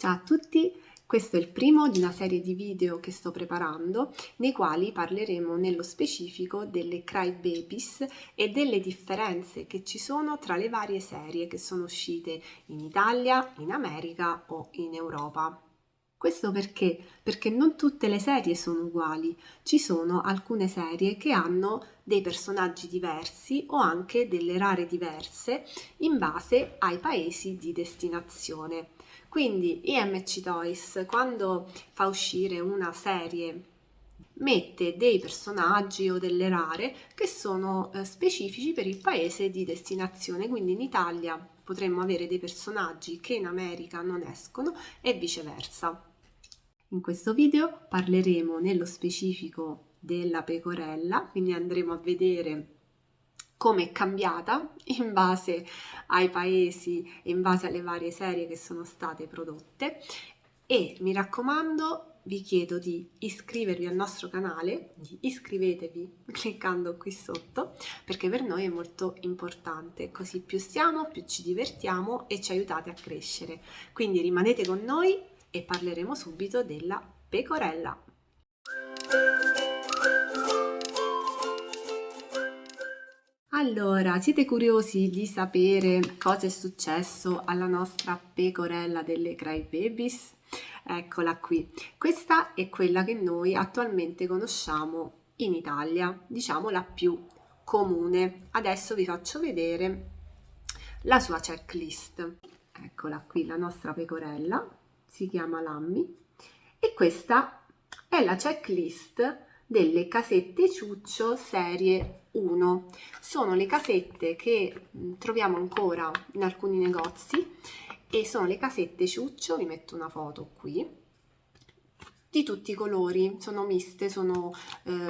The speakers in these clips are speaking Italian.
Ciao a tutti, questo è il primo di una serie di video che sto preparando nei quali parleremo nello specifico delle Crybabies e delle differenze che ci sono tra le varie serie che sono uscite in Italia, in America o in Europa. Questo perché? Perché non tutte le serie sono uguali, ci sono alcune serie che hanno dei personaggi diversi o anche delle rare diverse in base ai paesi di destinazione. Quindi IMC Toys, quando fa uscire una serie, mette dei personaggi o delle rare che sono specifici per il paese di destinazione. Quindi in Italia potremmo avere dei personaggi che in America non escono e viceversa. In questo video parleremo nello specifico della pecorella, quindi andremo a vedere come è cambiata in base ai paesi e in base alle varie serie che sono state prodotte. E mi raccomando, vi chiedo di iscrivervi al nostro canale, iscrivetevi cliccando qui sotto, perché per noi è molto importante, così più siamo, più ci divertiamo e ci aiutate a crescere. Quindi rimanete con noi e parleremo subito della pecorella. Allora, siete curiosi di sapere cosa è successo alla nostra pecorella delle Crybabies? Eccola qui. Questa è quella che noi attualmente conosciamo in Italia, diciamo la più comune. Adesso vi faccio vedere la sua checklist. Eccola qui, la nostra pecorella, si chiama Lammy, e questa è la checklist delle casette ciuccio serie 1. Sono le casette che troviamo ancora in alcuni negozi e sono le casette ciuccio, vi metto una foto qui, di tutti i colori, sono miste, sono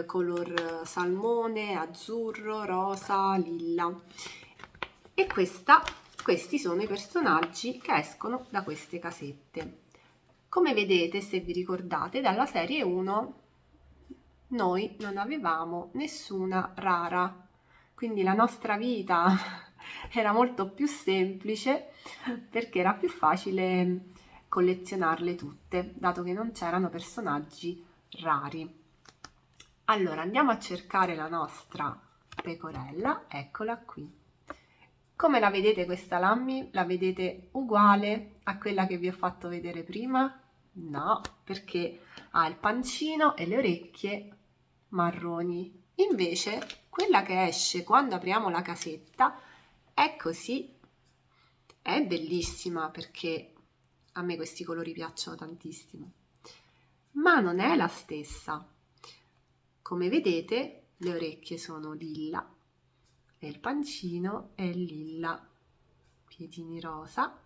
color salmone, azzurro, rosa, lilla. E questi sono i personaggi che escono da queste casette. Come vedete, se vi ricordate, dalla serie 1 noi non avevamo nessuna rara, quindi la nostra vita era molto più semplice perché era più facile collezionarle tutte, dato che non c'erano personaggi rari. Allora andiamo a cercare la nostra pecorella, eccola qui. Come la vedete questa Lammy? La vedete uguale a quella che vi ho fatto vedere prima? No, perché ha il pancino e le orecchie marroni. Invece quella che esce quando apriamo la casetta è così. È bellissima perché a me questi colori piacciono tantissimo. Ma non è la stessa. Come vedete le orecchie sono lilla e il pancino è lilla, piedini rosa.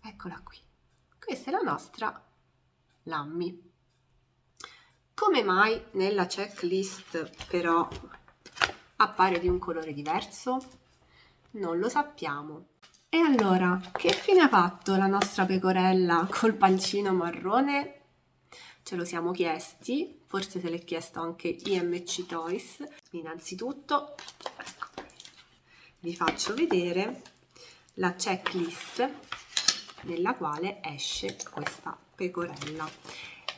Eccola qui. Questa è la nostra Lammy. Come mai nella checklist però appare di un colore diverso? Non lo sappiamo. E allora, che fine ha fatto la nostra pecorella col pancino marrone? Ce lo siamo chiesti, forse se l'è chiesto anche IMC Toys. Innanzitutto, ecco, vi faccio vedere la checklist nella quale esce questa pecorella.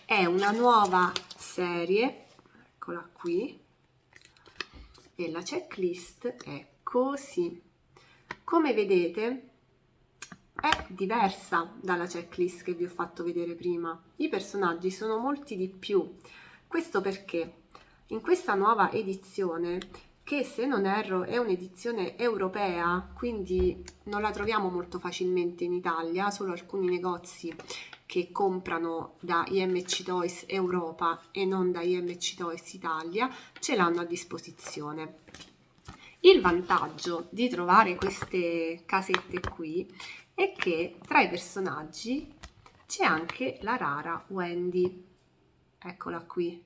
È una nuova serie, eccola qui, e la checklist è così. Come vedete è diversa dalla checklist che vi ho fatto vedere prima. I personaggi sono molti di più. Questo perché in questa nuova edizione, che se non erro è un'edizione europea, quindi non la troviamo molto facilmente in Italia, solo alcuni negozi che comprano da IMC Toys Europa e non da IMC Toys Italia ce l'hanno a disposizione. Il vantaggio di trovare queste casette qui è che tra i personaggi c'è anche la rara Wendy. Eccola qui.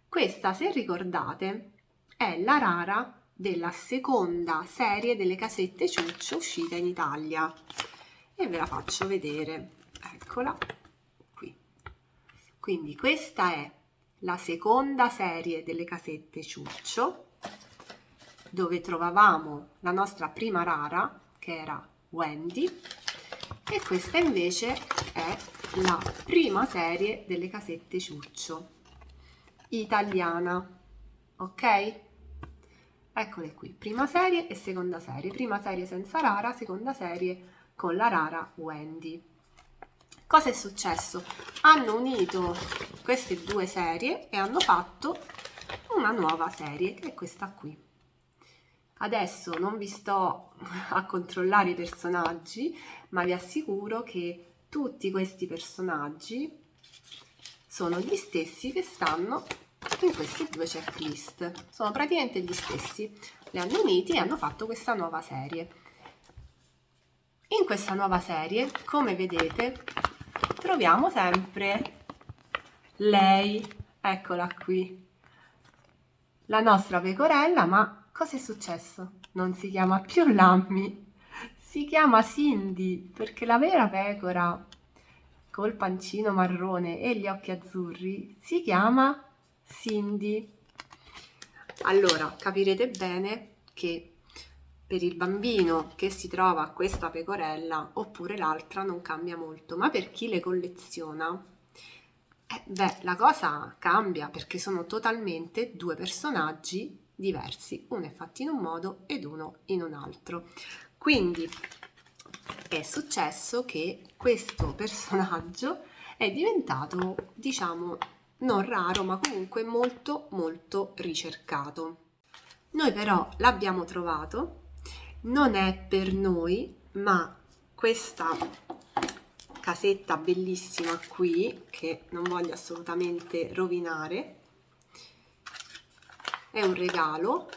Questa, se ricordate, è la rara della seconda serie delle casette ciuccio uscita in Italia. E ve la faccio vedere. Eccola qui. Quindi questa è la seconda serie delle casette ciuccio, dove trovavamo la nostra prima rara, che era Wendy, e questa invece è la prima serie delle casette ciuccio italiana, ok? Eccole qui, prima serie e seconda serie, prima serie senza Rara, seconda serie con la Rara Wendy. Cosa è successo? Hanno unito queste due serie e hanno fatto una nuova serie, che è questa qui. Adesso non vi sto a controllare i personaggi, ma vi assicuro che tutti questi personaggi sono gli stessi che stanno in queste due checklist. Sono praticamente gli stessi. Li hanno uniti e hanno fatto questa nuova serie. In questa nuova serie, come vedete, troviamo sempre lei, eccola qui, la nostra pecorella, ma cosa è successo? Non si chiama più Lammy, si chiama Cindy, perché la vera pecora col pancino marrone e gli occhi azzurri si chiama Cindy. Allora, capirete bene che per il bambino che si trova questa pecorella oppure l'altra non cambia molto, ma per chi le colleziona, la cosa cambia, perché sono totalmente due personaggi diversi, uno è fatto in un modo ed uno in un altro. Quindi è successo che questo personaggio è diventato, diciamo, non raro, ma comunque molto molto ricercato. Noi però l'abbiamo trovato, non è per noi, ma questa casetta bellissima qui, che non voglio assolutamente rovinare, è un regalo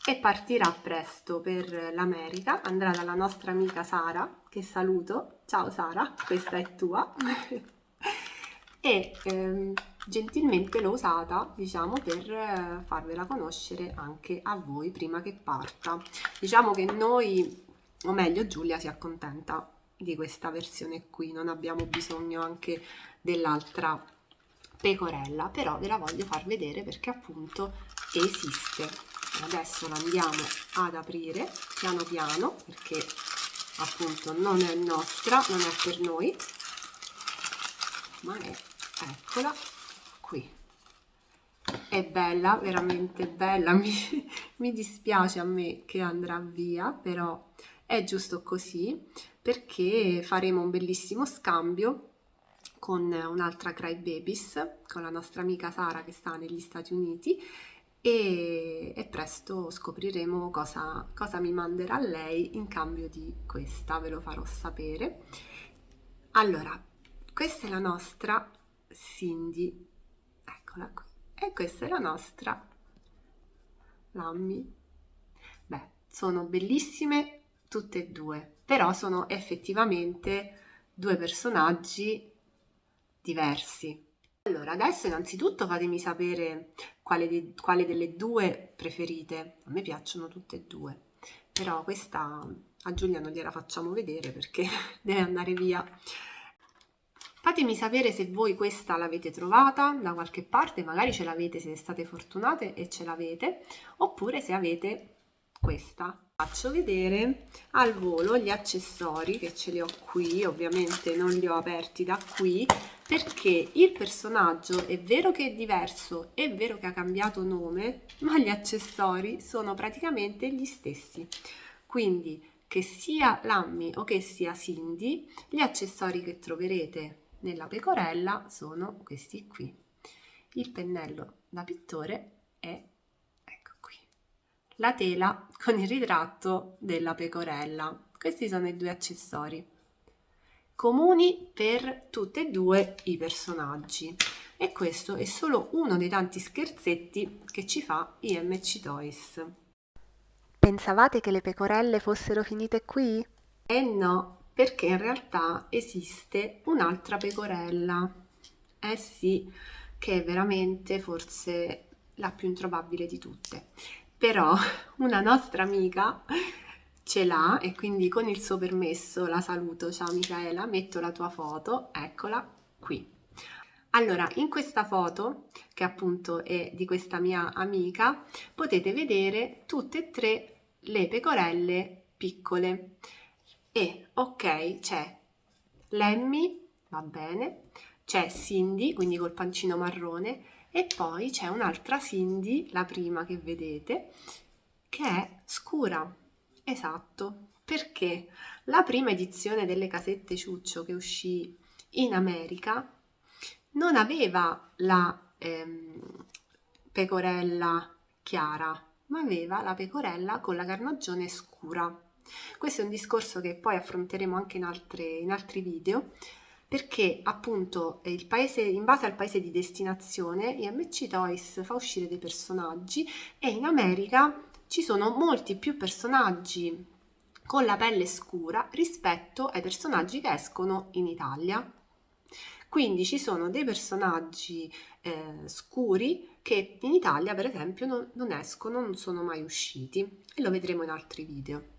e partirà presto per l'America, andrà dalla nostra amica Sara, che saluto. Ciao Sara, questa è tua. E gentilmente l'ho usata, diciamo, per farvela conoscere anche a voi prima che parta. Diciamo che noi, o meglio Giulia, si accontenta di questa versione qui, non abbiamo bisogno anche dell'altra pecorella, però ve la voglio far vedere perché appunto esiste. Adesso la andiamo ad aprire piano piano, perché appunto non è nostra, non è per noi, ma è, eccola qui. È bella, veramente bella, mi dispiace a me che andrà via, però è giusto così, perché faremo un bellissimo scambio con un'altra Crybabies, con la nostra amica Sara che sta negli Stati Uniti, e presto scopriremo cosa mi manderà lei in cambio di questa, ve lo farò sapere. Allora, questa è la nostra Cindy, eccola qui, e questa è la nostra Lammy. Beh, sono bellissime tutte e due, però sono effettivamente due personaggi diversi. Allora, adesso innanzitutto fatemi sapere quale delle due preferite. A me piacciono tutte e due, però questa a Giulia non gliela facciamo vedere perché deve andare via. Fatemi sapere se voi questa l'avete trovata da qualche parte, magari ce l'avete se state fortunate e ce l'avete, oppure se avete questa. Faccio vedere al volo gli accessori, che ce li ho qui, ovviamente non li ho aperti da qui, perché il personaggio è vero che è diverso, è vero che ha cambiato nome, ma gli accessori sono praticamente gli stessi. Quindi che sia Lammy o che sia Cindy, gli accessori che troverete nella pecorella sono questi qui. Il pennello da pittore è, ecco qui, la tela con il ritratto della pecorella. Questi sono i due accessori comuni per tutti e due i personaggi, e questo è solo uno dei tanti scherzetti che ci fa IMC Toys. Pensavate che le pecorelle fossero finite qui? Eh no, perché in realtà esiste un'altra pecorella. Eh sì, che è veramente forse la più introvabile di tutte. Però una nostra amica ce l'ha e quindi con il suo permesso la saluto. Ciao Michaela, metto la tua foto, eccola qui. Allora, in questa foto, che appunto è di questa mia amica, potete vedere tutte e tre le pecorelle piccole E ok, c'è Lemmy, va bene, c'è Cindy, quindi col pancino marrone, e poi c'è un'altra Cindy, la prima che vedete, che è scura. Esatto, perché la prima edizione delle casette ciuccio che uscì in America non aveva la pecorella chiara, ma aveva la pecorella con la carnagione scura. Questo è un discorso che poi affronteremo anche in altri video, perché appunto in base al paese di destinazione, IMC Toys fa uscire dei personaggi e in America ci sono molti più personaggi con la pelle scura rispetto ai personaggi che escono in Italia. Quindi ci sono dei personaggi scuri che in Italia, per esempio, non escono, non sono mai usciti e lo vedremo in altri video.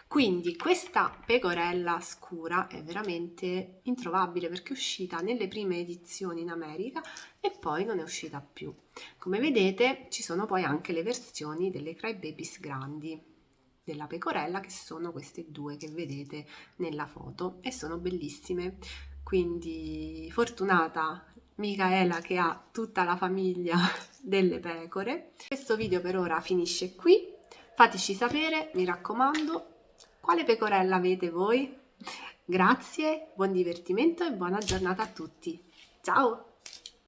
Quindi questa pecorella scura è veramente introvabile perché è uscita nelle prime edizioni in America e poi non è uscita più. Come vedete ci sono poi anche le versioni delle Crybabies grandi della pecorella, che sono queste due che vedete nella foto e sono bellissime. Quindi fortunata Micaela che ha tutta la famiglia delle pecore. Questo video per ora finisce qui. Fateci sapere, mi raccomando, quale pecorella avete voi? Grazie, buon divertimento e buona giornata a tutti. Ciao!